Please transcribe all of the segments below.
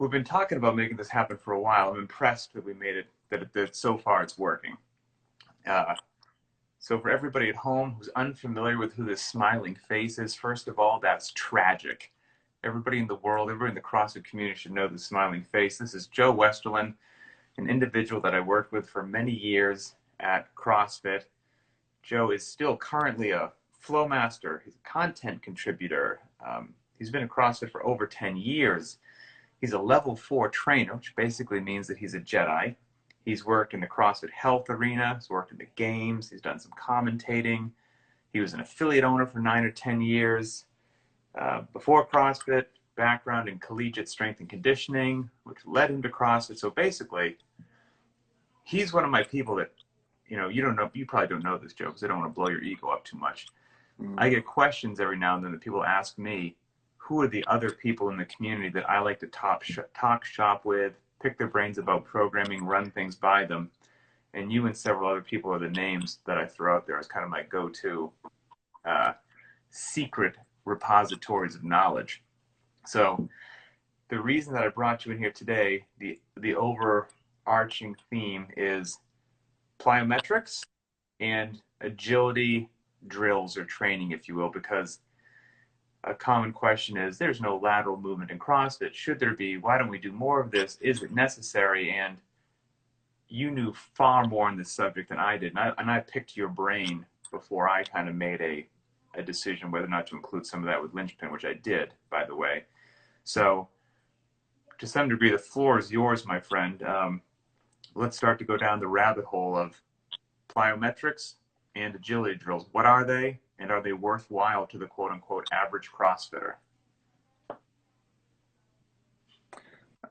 we've been talking about making this happen for a while. I'm impressed that we made it, that so far it's working. Uh, so for everybody at home who's unfamiliar with who this smiling face is, first of all, that's tragic. Everybody in the world, everybody in the CrossFit community should know the smiling face. This is Joe Westerlin, an individual that I worked with for many years at CrossFit. Joe is still currently a flow master. He's a content contributor. He's been at CrossFit for over 10 years. He's a level 4 trainer, which basically means that he's a Jedi. He's worked in the CrossFit health arena. He's worked in the games. He's done some commentating. He was an affiliate owner for 9 or 10 years. Before CrossFit, background in collegiate strength and conditioning, which led him to CrossFit. So basically, he's one of my people that, you probably don't know this, Joe, because I don't want to blow your ego up too much. I get questions every now and then that people ask me, who are the other people in the community that I like to talk shop with, pick their brains about programming, run things by them. And you and several other people are the names that I throw out there as kind of my go-to secret repositories of knowledge. So the reason that I brought you in here today, the overarching theme is plyometrics and agility drills or training, if you will, because a common question is, there's no lateral movement in CrossFit. Should there be? Why don't we do more of this? Is it necessary? And you knew far more on this subject than I did. And I picked your brain before I kind of made a decision whether or not to include some of that with Linchpin, which I did, by the way. So to some degree, the floor is yours, my friend. Let's start to go down the rabbit hole of plyometrics and agility drills. What are they? And are they worthwhile to the quote-unquote average CrossFitter?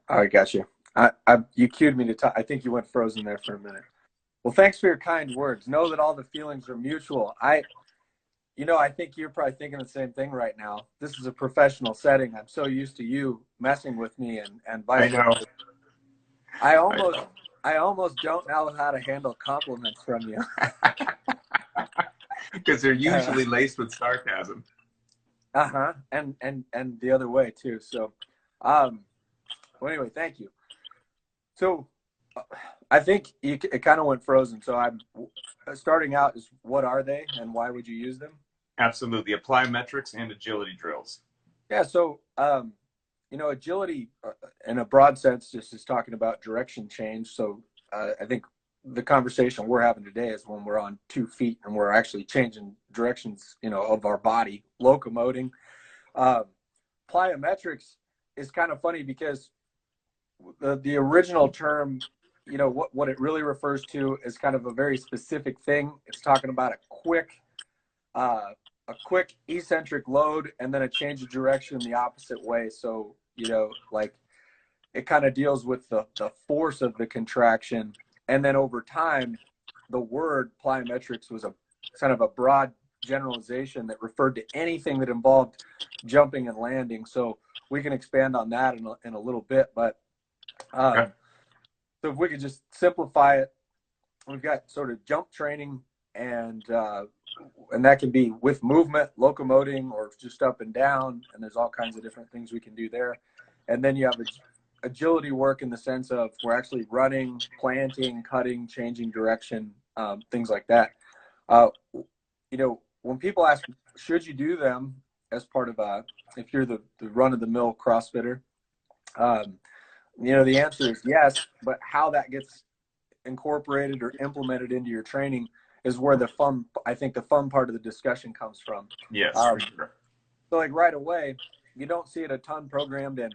I got you. You cued me to talk. I think you went frozen there for a minute. Well, thanks for your kind words. Know that all the feelings are mutual. I think you're probably thinking the same thing right now. This is a professional setting. I'm so used to you messing with me and vice versa. I almost don't know how to handle compliments from you. Because they're usually laced with sarcasm. And the other way too. So, well, anyway, thank you. So, I think it kind of went frozen. So I'm starting out is, what are they and why would you use them? Absolutely, plyometrics and agility drills. Yeah. So, agility in a broad sense just is talking about direction change. So I think the conversation we're having today is when we're on 2 feet and we're actually changing directions, of our body, locomoting. Plyometrics is kind of funny because the original term, what it really refers to is kind of a very specific thing. It's talking about a quick eccentric load and then a change of direction the opposite way. So, like it kind of deals with the force of the contraction. And then over time, the word plyometrics was a kind of a broad generalization that referred to anything that involved jumping and landing. So we can expand on that in a little bit. But so if we could just simplify it, we've got sort of jump training, and that can be with movement, locomoting, or just up and down. And there's all kinds of different things we can do there. And then you have agility work in the sense of we're actually running, planting, cutting, changing direction, things like that. When people ask, should you do them as part of if you're the run-of-the-mill CrossFitter, the answer is yes, but how that gets incorporated or implemented into your training is where the fun part of the discussion comes from. Yes, for sure. So like right away, you don't see it a ton programmed in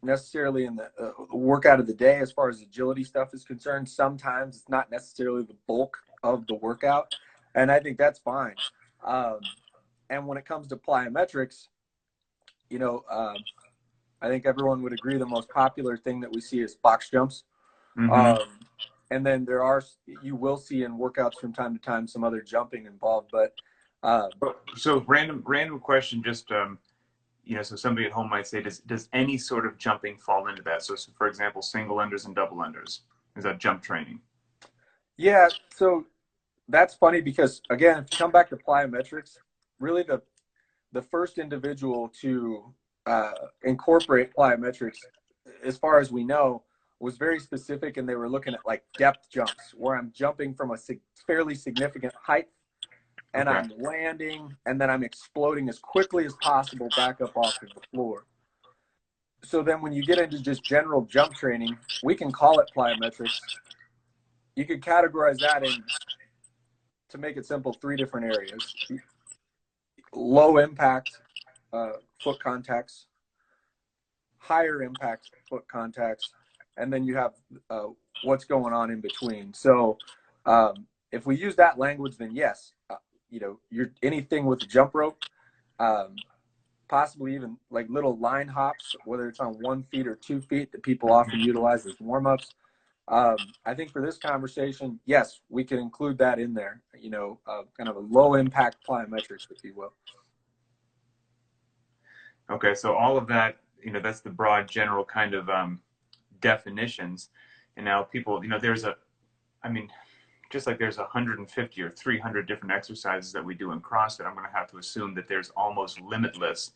necessarily in the workout of the day as far as agility stuff is concerned. Sometimes it's not necessarily the bulk of the workout, and I think that's fine. And when it comes to plyometrics, I think everyone would agree the most popular thing that we see is box jumps. And then you will see in workouts from time to time some other jumping involved. But so random question, just so somebody at home might say, does any sort of jumping fall into that? So for example, single enders and double enders, is that jump training? Yeah. So that's funny because, again, if you come back to plyometrics, really the first individual to incorporate plyometrics, as far as we know, was very specific, and they were looking at like depth jumps where I'm jumping from a fairly significant height and Okay. I'm landing and then I'm exploding as quickly as possible back up off of the floor. So then when you get into just general jump training, we can call it plyometrics. You could categorize that in, to make it simple, 3 different areas: low impact foot contacts, higher impact foot contacts, and then you have what's going on in between. So if we use that language, then yes, you're anything with a jump rope, possibly even like little line hops, whether it's on 1 feet or 2 feet, that people often utilize as warm-ups. I think for this conversation, yes, we can include that in there, kind of a low impact plyometrics, if you will. Okay, so all of that, that's the broad general kind of definitions. And now people, I mean, just like there's 150 or 300 different exercises that we do in CrossFit, I'm going to have to assume that there's almost limitless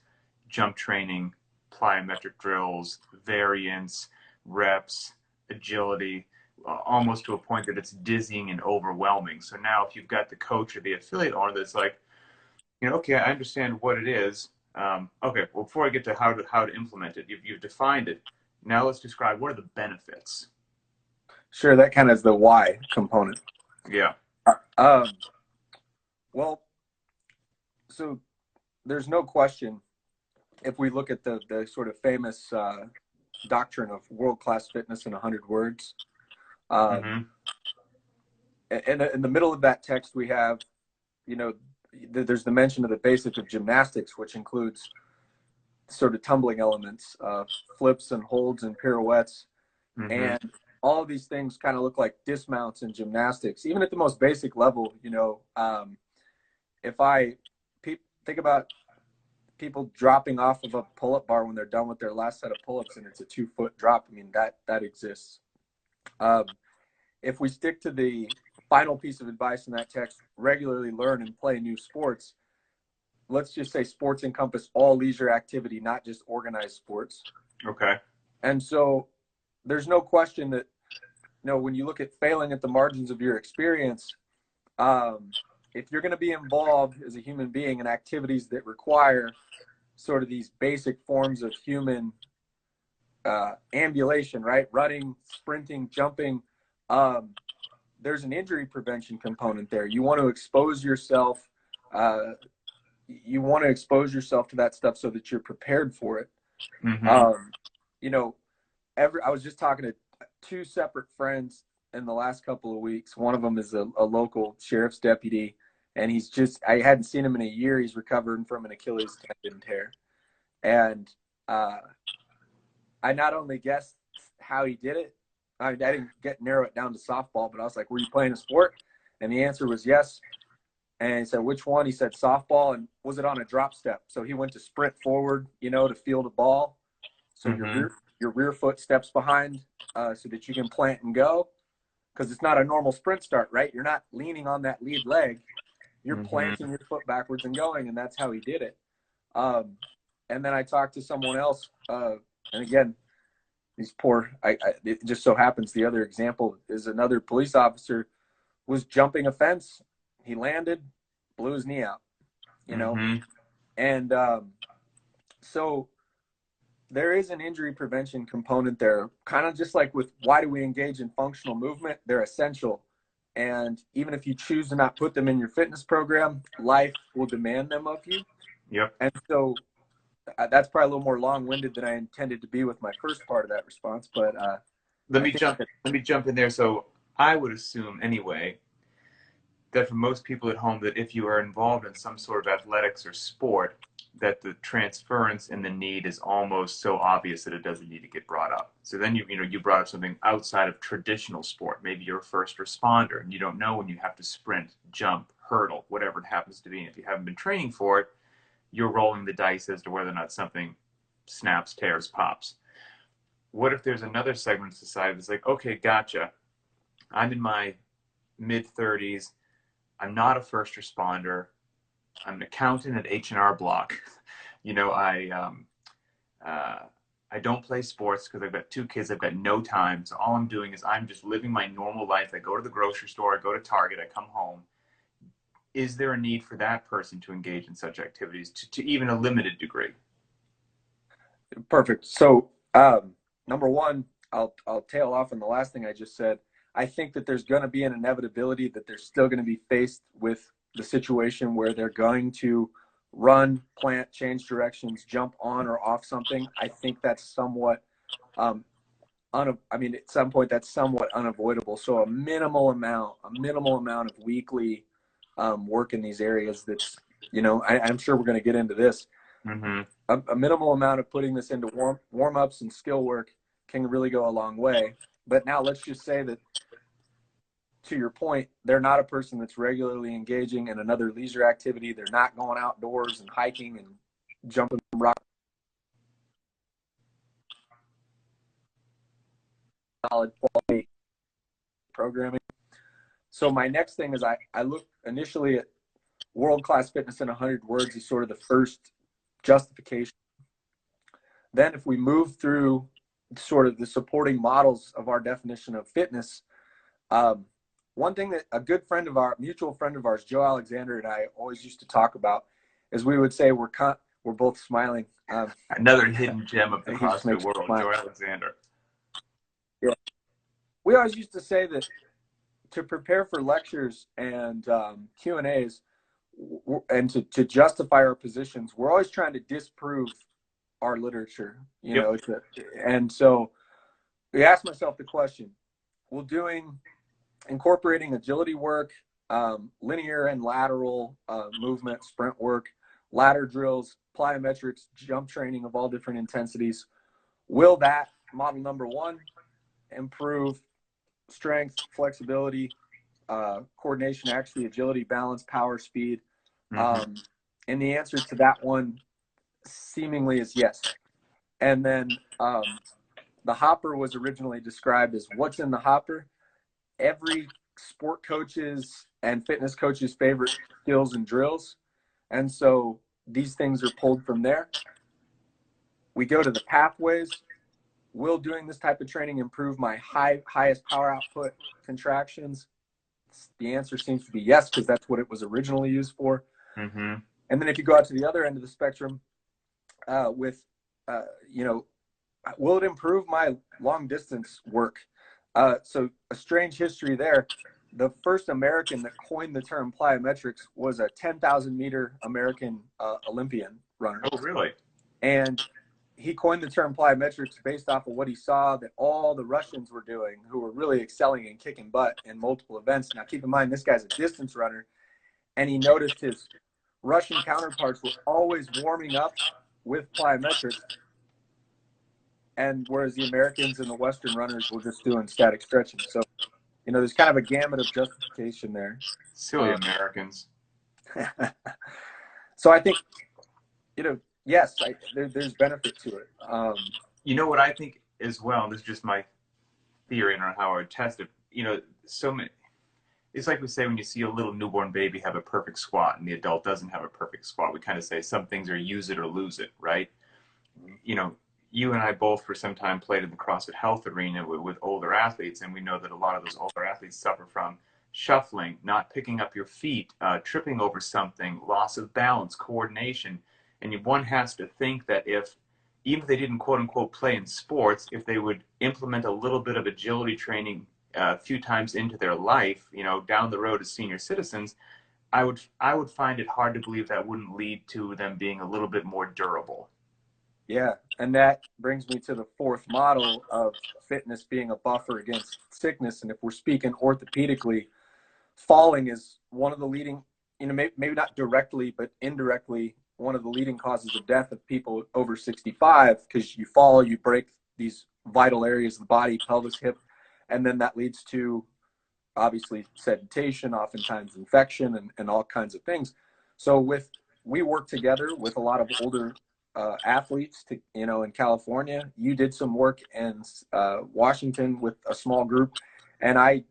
jump training, plyometric drills, variance, reps, agility, almost to a point that it's dizzying and overwhelming. So now if you've got the coach or the affiliate owner that's like, okay, I understand what it is. Okay, well, before I get to how to implement it, you've defined it. Now let's describe what are the benefits. Sure, that kind of is the why component. Yeah. Well, so there's no question, if we look at the sort of famous doctrine of world-class fitness in 100 words, Mm-hmm. in the middle of that text we have, there's the mention of the basic of gymnastics, which includes sort of tumbling elements, flips and holds and pirouettes. Mm-hmm. And all of these things kind of look like dismounts in gymnastics, even at the most basic level. If I think about people dropping off of a pull-up bar when they're done with their last set of pull-ups and it's a 2-foot drop, I mean, that exists. If we stick to the final piece of advice in that text, regularly learn and play new sports, let's just say sports encompass all leisure activity, not just organized sports. Okay. And so there's no question that, when you look at failing at the margins of your experience, if you're going to be involved as a human being in activities that require sort of these basic forms of human ambulation, right? Running, sprinting, jumping, there's an injury prevention component there. You want to expose yourself. You want to expose yourself to that stuff so that you're prepared for it. Mm-hmm. I was just talking to 2 separate friends in the last couple of weeks. One of them is a local sheriff's deputy, and I hadn't seen him in a year. He's recovering from an Achilles tendon tear. And I not only guessed how he did it, I didn't narrow it down to softball, but I was like, were you playing a sport? And the answer was yes. And he said, which one? He said softball. And was it on a drop step? So he went to sprint forward, to field a ball. So Mm-hmm. your rear foot steps behind so that you can plant and go. Because it's not a normal sprint start, right? You're not leaning on that lead leg. You're Mm-hmm. planting your foot backwards and going, and that's how he did it. And then I talked to someone else, and again, it just so happens the other example is another police officer was jumping a fence. He landed, blew his knee out, Mm-hmm. and so there is an injury prevention component there, kind of just like with why do we engage in functional movement? They're essential. And even if you choose to not put them in your fitness program, life will demand them of you. Yep. And so that's probably a little more long-winded than I intended to be with my first part of that response. But Let me jump in there. So I would assume anyway that for most people at home, that if you are involved in some sort of athletics or sport, that the transference and the need is almost so obvious that it doesn't need to get brought up. So then you brought up something outside of traditional sport. Maybe you're a first responder and you don't know when you have to sprint, jump, hurdle, whatever it happens to be. And if you haven't been training for it, you're rolling the dice as to whether or not something snaps, tears, pops. What if there's another segment of society that's like, okay, gotcha. I'm in my mid-30s. I'm not a first responder. I'm an accountant at H&R Block. I don't play sports because I've got 2 kids. I've got no time. So all I'm doing is I'm just living my normal life. I go to the grocery store, I go to Target, I come home. Is there a need for that person to engage in such activities to even a limited degree? Perfect. So, number one, I'll tail off on the last thing I just said. I think that there's going to be an inevitability that they're still going to be faced with the situation where they're going to run, plant, change directions, jump on or off something. I think that's somewhat, at some point that's somewhat unavoidable. So a minimal amount of weekly work in these areas. That's, I'm sure we're going to get into this. Mm-hmm. A minimal amount of putting this into warm-ups and skill work can really go a long way. But now let's just say that, to your point, they're not a person that's regularly engaging in another leisure activity. They're not going outdoors and hiking and jumping from rock. Solid quality programming. So my next thing is I look initially at world-class fitness in 100 words as sort of the first justification. Then if we move through sort of the supporting models of our definition of fitness, one thing that a good friend of our mutual friend of ours, Joe Alexander, and I always used to talk about is we would say we're both smiling. Another hidden gem of the CrossFit world, smile. Joe Alexander. Yeah. We always used to say that to prepare for lectures and Q&As and to justify our positions, we're always trying to disprove our literature, and so we asked myself the question, will incorporating agility work, linear and lateral movement, sprint work, ladder drills, plyometrics, jump training of all different intensities, will that model number one improve strength, flexibility, coordination, actually agility, balance, power, speed? Mm-hmm. And the answer to that one seemingly is yes. And then the hopper was originally described as what's in the hopper. Every sport coach's and fitness coach's favorite skills and drills. And so these things are pulled from there. We go to the pathways. Will doing this type of training improve my highest power output contractions? The answer seems to be yes, because that's what it was originally used for. Mm-hmm. And then if you go out to the other end of the spectrum, will it improve my long distance work? So a strange history there. The first American that coined the term plyometrics was a 10,000 meter American Olympian runner. Oh, really? And he coined the term plyometrics based off of what he saw that all the Russians were doing, who were really excelling and kicking butt in multiple events. Now, keep in mind, this guy's a distance runner, and he noticed his Russian counterparts were always warming up with plyometrics, and whereas the Americans and the Western runners were just doing static stretching. So, there's kind of a gamut of justification there. Silly Americans. So I think, yes, there's benefit to it. What I think as well, and this is just my theory on how I would test it, so many, it's like we say when you see a little newborn baby have a perfect squat and the adult doesn't have a perfect squat, we kind of say some things are use it or lose it, right? You and I both for some time played in the CrossFit Health arena with older athletes, and we know that a lot of those older athletes suffer from shuffling, not picking up your feet, tripping over something, loss of balance, coordination. And one has to think that even if they didn't quote unquote play in sports, if they would implement a little bit of agility training a few times into their life, down the road as senior citizens, I would find it hard to believe that wouldn't lead to them being a little bit more durable. Yeah, and that brings me to the fourth model of fitness being a buffer against sickness. And if we're speaking orthopedically, falling is one of the leading, maybe not directly, but indirectly, one of the leading causes of death of people over 65, because you fall, you break these vital areas of the body, pelvis, hip, and then that leads to obviously sedimentation, oftentimes infection, and all kinds of things. So we work together with a lot of older athletes in California. You did some work in Washington with a small group, and I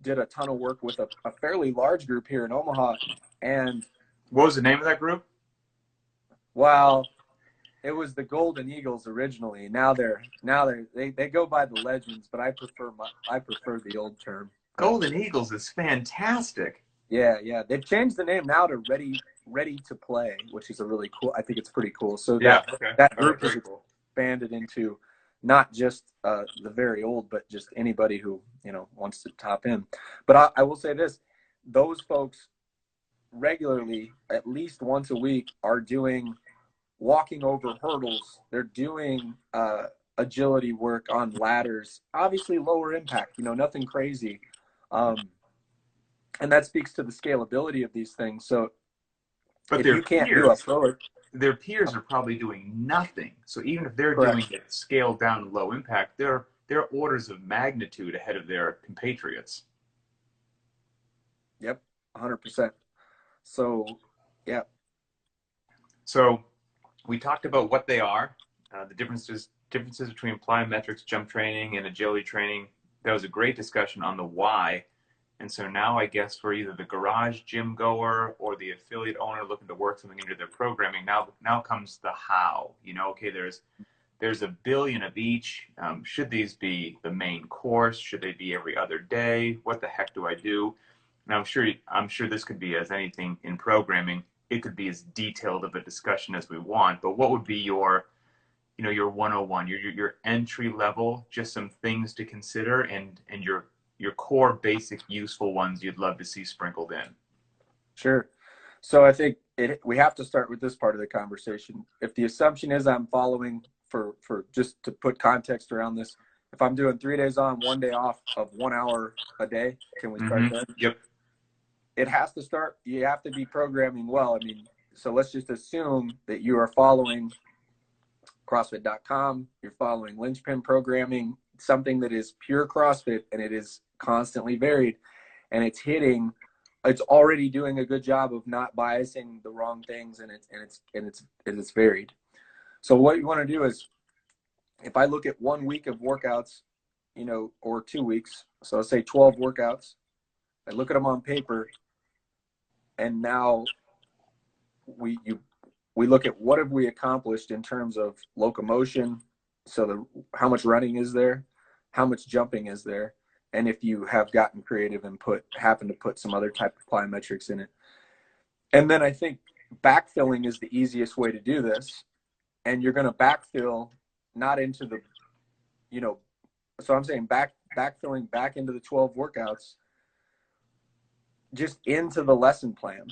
did a ton of work with a fairly large group here in Omaha. And what was the name of that group? Well, it was the Golden Eagles originally. They go by the Legends, but I prefer the old term. Golden Eagles is fantastic. Yeah. They've changed the name now to Ready to Play, which is a really cool. I think it's pretty cool. So Yeah. Okay. that All right. group is Very cool. expanded into not just the very old, but just anybody who wants to top in. But I will say this: those folks regularly, at least once a week, are doing walking over hurdles. They're doing agility work on ladders, obviously lower impact, nothing crazy. And that speaks to the scalability of these things. So But if you can't do a pro, their peers are probably doing nothing. So even if they're correct. doing it scaled down low impact, they're orders of magnitude ahead of their compatriots. Yep, 100%. So, yeah. So we talked about what they are, the differences between plyometrics, jump training, and agility training. That was a great discussion on the why. And so now I guess for either the garage gym goer or the affiliate owner looking to work something into their programming, now comes the how. Okay, there's a billion of each. Should these be the main course? Should they be every other day? What the heck do I do? And I'm sure this could be as anything in programming. It could be as detailed of a discussion as we want. But what would be your 101, your entry level, just some things to consider, and your core basic useful ones you'd love to see sprinkled in? Sure. So I think we have to start with this part of the conversation. If the assumption is I'm following, for just to put context around this, if I'm doing 3 days on, 1 day off of 1 hour a day, can we start there? Yep. It has to start. You have to be programming well. I mean, so let's just assume that you are following CrossFit.com, you're following Linchpin programming, something that is pure CrossFit, and it is constantly varied, and it's already doing a good job of not biasing the wrong things, and it's varied. So what you want to do is, if I look at 1 week of workouts, or 2 weeks, so let's say 12 workouts, I look at them on paper, and now we look at what have we accomplished in terms of locomotion. So how much running is there, how much jumping is there, and if you have gotten creative and happen to put some other type of plyometrics in it. And then I think backfilling is the easiest way to do this. And you're going to backfill not into the, so I'm saying backfilling back into the 12 workouts, just into the lesson plan,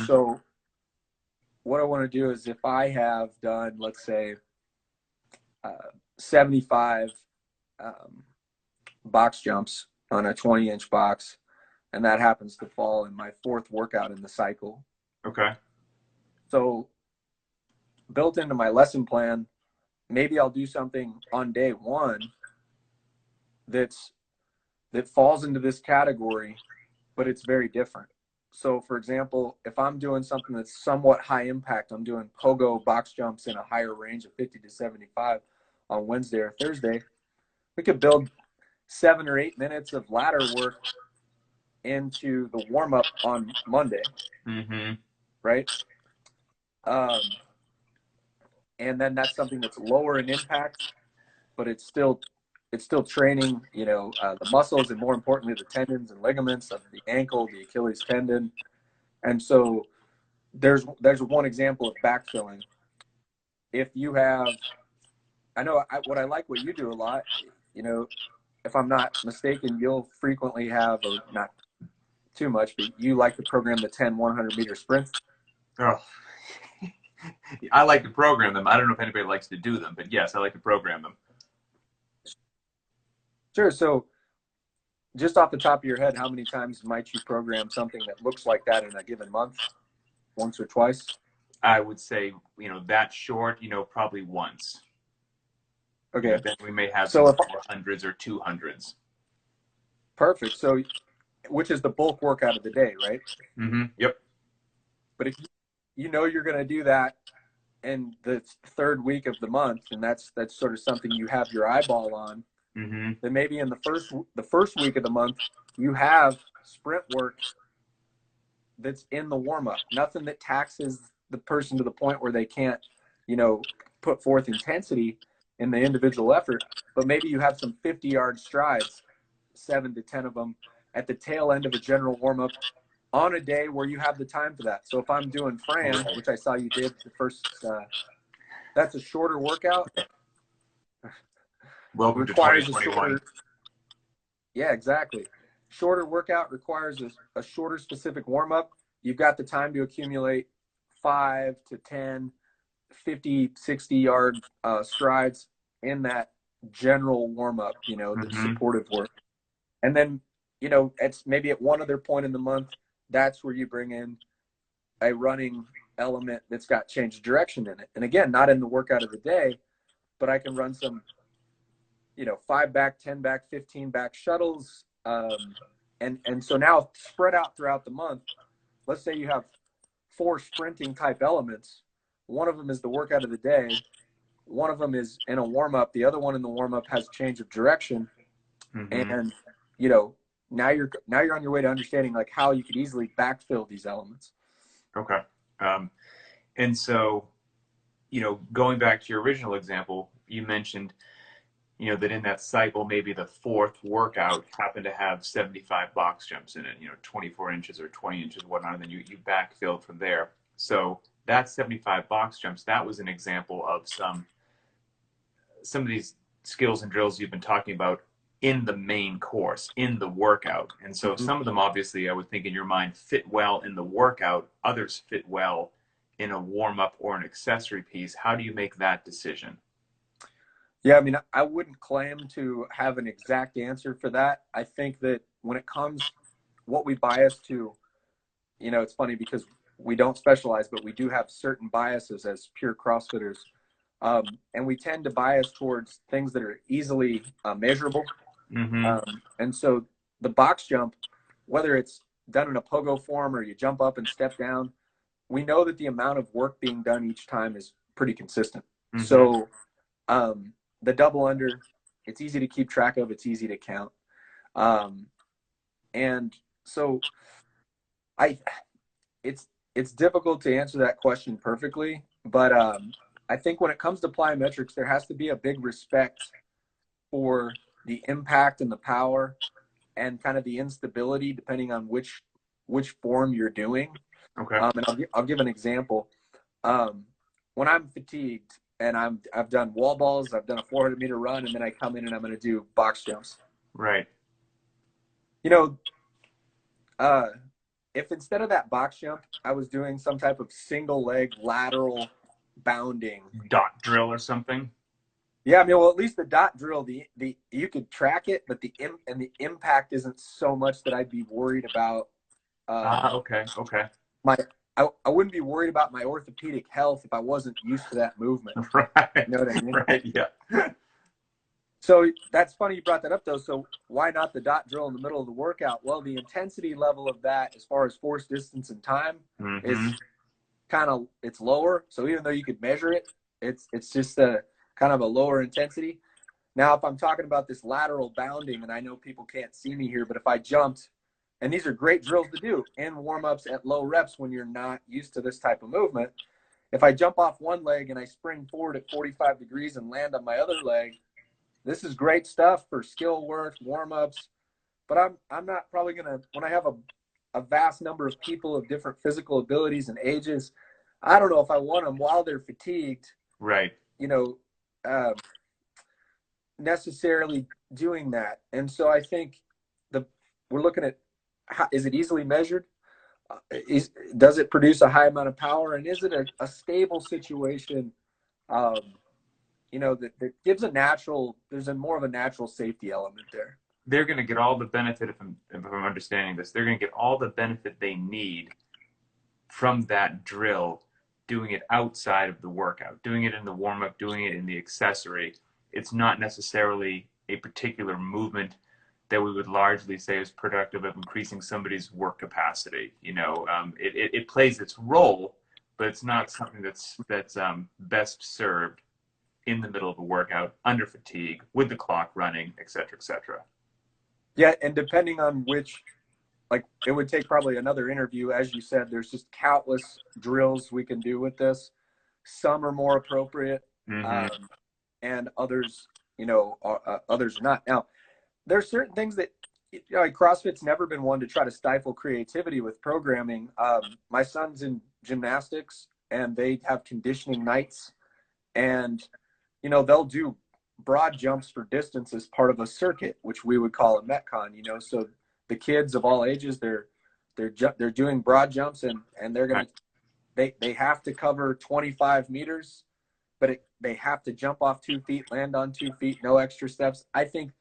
So what I want to do is, if I have done, let's say, 75 box jumps on a 20-inch box, and that happens to fall in my 4th workout in the cycle. Okay. So built into my lesson plan, maybe I'll do something on day 1 that falls into this category, but it's very different. So for example, if I'm doing something that's somewhat high impact, I'm doing pogo box jumps in a higher range of 50 to 75 on Wednesday or Thursday, we could build 7 or 8 minutes of ladder work into the warm-up on Monday. Right? And then that's something that's lower in impact, but it's still training, the muscles, and more importantly, the tendons and ligaments of the ankle, the Achilles tendon. And so there's one example of backfilling. If you have, what I like what you do a lot, if I'm not mistaken, you'll frequently have, or not too much, but you like to program the 10 100-meter sprints. Oh, I like to program them. I don't know if anybody likes to do them, but yes, I like to program them. Sure. So just off the top of your head, how many times might you program something that looks like that in a given month? Once or twice? I would say, that short, probably once. Okay. Then we may have some 400s or 200s. Perfect. So, which is the bulk workout of the day, right? Yep. But if you're going to do that in the 3rd week of the month, and that's sort of something you have your eyeball on, then maybe in the first week of the month, you have sprint work that's in the warm-up. Nothing that taxes the person to the point where they can't, put forth intensity in the individual effort, but maybe you have some 50-yard strides, 7 to 10 of them, at the tail end of a general warm-up on a day where you have the time for that. So if I'm doing Fran, which I saw you did the first, that's a shorter workout. Welcome to Requires a 2021. shorter, yeah, exactly. Shorter workout requires a shorter specific warm-up. You've got the time to accumulate 5 to 10, 50, 60-yard strides in that general warm-up, you know, the supportive work. And then, you know, it's maybe at one other point in the month, that's where you bring in a running element that's got change of direction in it. And again, not in the workout of the day, but I can run some, you know, 5 back, 10 back, 15 back shuttles. And so now spread out throughout the month, let's say you have 4 sprinting type elements. One of them is the workout of the day. One of them is in a warm-up. The other one in the warm-up has change of direction. And, you know, now you're on your way to understanding like how you could easily backfill these elements. Okay. And so, you know, going back to your original example, you mentioned, you know, that in that cycle, maybe the 4th workout happened to have 75 box jumps in it, you know, 24 inches or 20 inches, whatnot, and then you backfilled from there. So that 75 box jumps, that was an example of some of these skills and drills you've been talking about in the main course, in the workout. And so some of them, obviously, I would think in your mind fit well in the workout, others fit well in a warm-up or an accessory piece. How do you make that decision? Yeah, I mean, I wouldn't claim to have an exact answer for that. I think that when it comes, what we bias to, you know, it's funny because we don't specialize, but we do have certain biases as pure CrossFitters. And we tend to bias towards things that are easily measurable. And so the box jump, whether it's done in a pogo form or you jump up and step down, we know that the amount of work being done each time is pretty consistent. So the double under, it's easy to keep track of. It's easy to count. And so it's difficult to answer that question perfectly, but I think when it comes to plyometrics, there has to be a big respect for the impact and the power and kind of the instability depending on which form you're doing. Okay. And I'll give an example. When I'm fatigued and I've done wall balls, I've done a 400-meter run, and then I come in and I'm going to do box jumps. Right. You know, if instead of that box jump, I was doing some type of single leg lateral bounding dot drill or something. Yeah, I mean, well, at least the dot drill, the you could track it, but the impact isn't so much that I'd be worried about. Okay. I wouldn't be worried about my orthopedic health if I wasn't used to that movement. Right. You know what I mean? Right. Yeah. So that's funny you brought that up, though. So why not the dot drill in the middle of the workout? Well, the intensity level of that, as far as force, distance, and time, is it's lower. So even though you could measure it, it's just a kind of a lower intensity. Now, if I'm talking about this lateral bounding, and I know people can't see me here, but if I jumped, and these are great drills to do in warm-ups at low reps when you're not used to this type of movement. If I jump off one leg and I spring forward at 45 degrees and land on my other leg, this is great stuff for skill work, warm-ups, but I'm not probably going to, when I have a vast number of people of different physical abilities and ages, I don't know if I want them while they're fatigued. Right. You know, necessarily doing that. And so I think we're looking at is it easily measured? Does it produce a high amount of power? And is it a stable situation, you know, that gives there's more of a natural safety element there. They're going to get all the benefit, if I'm understanding this, they're going to get all the benefit they need from that drill, doing it outside of the workout, doing it in the warm-up, doing it in the accessory. It's not necessarily a particular movement that we would largely say is productive of increasing somebody's work capacity. You know, it plays its role, but it's not something that's best served in the middle of a workout, under fatigue, with the clock running, et cetera, et cetera. Yeah, and depending on which, like, it would take probably another interview. As you said, there's just countless drills we can do with this. Some are more appropriate Mm-hmm. um, and others, you know, others are not. Now, there's certain things that, you know, like CrossFit's never been one to try to stifle creativity with programming. My son's in gymnastics, and they have conditioning nights, and you know they'll do broad jumps for distance as part of a circuit, which we would call a metcon. You know, so the kids of all ages, they're doing broad jumps, and they're gonna they have to cover 25 meters, but they have to jump off 2 feet, land on 2 feet, no extra steps. I think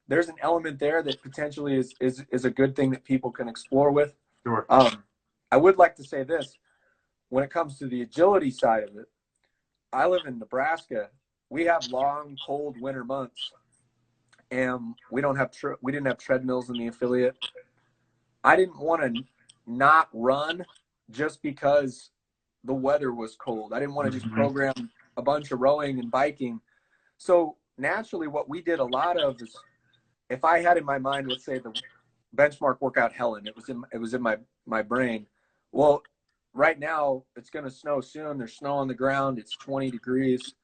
there's an element there that potentially is a good thing that people can explore with. Sure. I would like to say this: when it comes to the agility side of it, I live in Nebraska. We have long, cold winter months, and we didn't have treadmills in the affiliate. I didn't want to not run just because the weather was cold. I didn't want to just Mm-hmm. program a bunch of rowing and biking. So naturally, what we did a lot of is, if I had in my mind, let's say the benchmark workout Helen, it was in my brain. Well, right now it's going to snow soon. There's snow on the ground. It's 20 degrees.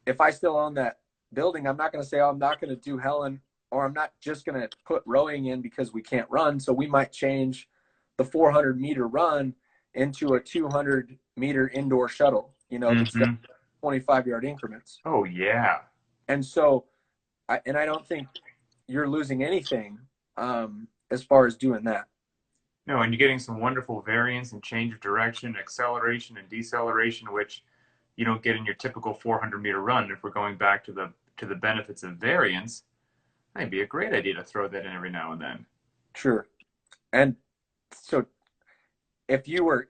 If I still own that building, I'm not going to say, oh, I'm not going to do Helen, or I'm not just going to put rowing in because we can't run. So we might change the 400-meter run into a 200-meter indoor shuttle, you know, that's Mm-hmm. 25-yard increments. Oh yeah. And so, I don't think you're losing anything as far as doing that. No, and you're getting some wonderful variance and change of direction, acceleration and deceleration, which you don't get in your typical 400-meter run. If we're going back to the benefits of variance, that'd be a great idea to throw that in every now and then. Sure. And so if you were,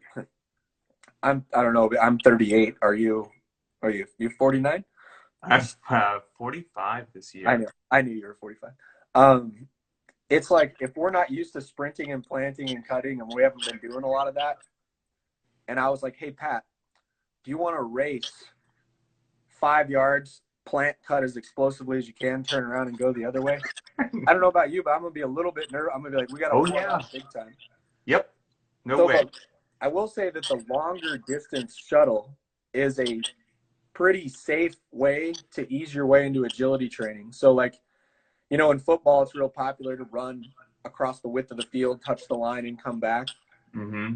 I don't know, I'm 38. You 49? I'm 45 this I year. know. I knew you were 45. Um, it's like, if we're not used to sprinting and planting and cutting, and we haven't been doing a lot of that, and I was like, hey, Pat, do you want to race 5 yards, plant, cut as explosively as you can, turn around and go the other way? I don't know about you, but I'm going to be a little bit nervous. I'm going to be like, we got to Oh warm yeah. up big time. Yep. No So way. I will say that the longer distance shuttle is a pretty safe way to ease your way into agility training. So, like, you know, in football, it's real popular to run across the width of the field, touch the line, and come back. Mm-hmm.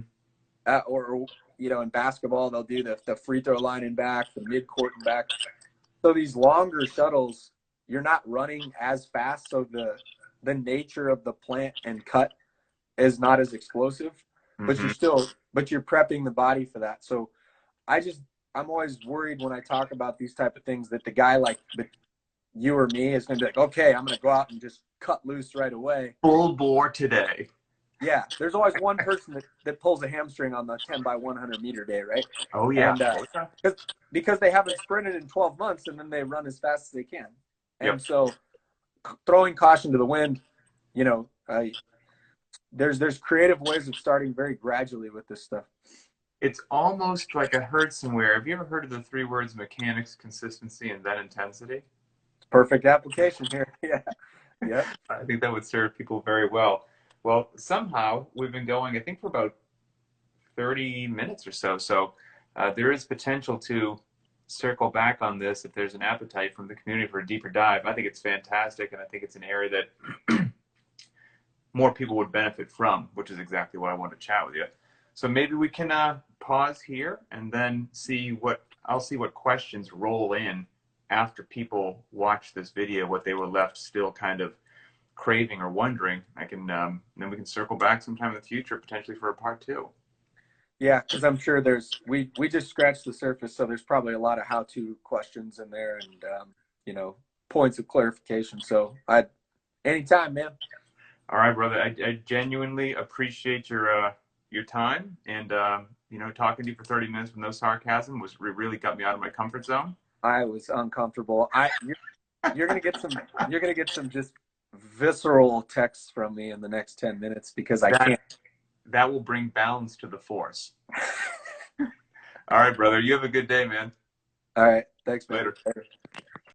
Or, you know, in basketball, they'll do the free throw line and back, the mid-court and back. So these longer shuttles, you're not running as fast. So the nature of the plant and cut is not as explosive, but Mm-hmm. you're prepping the body for that. So I'm always worried when I talk about these type of things that the guy like you or me is going to be like, okay, I'm going to go out and just cut loose right away. Full bore today. Yeah, there's always one person that pulls a hamstring on the 10 by 100 meter day, right? Oh yeah. And Oh yeah. because they haven't sprinted in 12 months, and then they run as fast as they can. And Yep. so throwing caution to the wind, you know, there's creative ways of starting very gradually with this stuff. It's almost like I heard somewhere. Have you ever heard of the three words mechanics, consistency, and then intensity? Perfect application here. Yeah. Yeah. I think that would serve people very well. Well, somehow we've been going, I think, for about 30 minutes or so. So there is potential to circle back on this if there's an appetite from the community for a deeper dive. I think it's fantastic, and I think it's an area that more people would benefit from, which is exactly why I want to chat with you. So maybe we can pause here and then I'll see what questions roll in after people watch this video, what they were left still kind of craving or wondering. I can then we can circle back sometime in the future, potentially for a part two. Yeah, because I'm sure we just scratched the surface, so there's probably a lot of how-to questions in there, and you know, points of clarification. So anytime, man. All right, brother. I genuinely appreciate your time, and you know, talking to you for 30 minutes with no sarcasm really got me out of my comfort zone. I was uncomfortable. You're gonna get some just visceral texts from me in the next 10 minutes because I That can't. that will bring balance to the force. All right, brother. You have a good day, man. All right, thanks, man. Later. Later.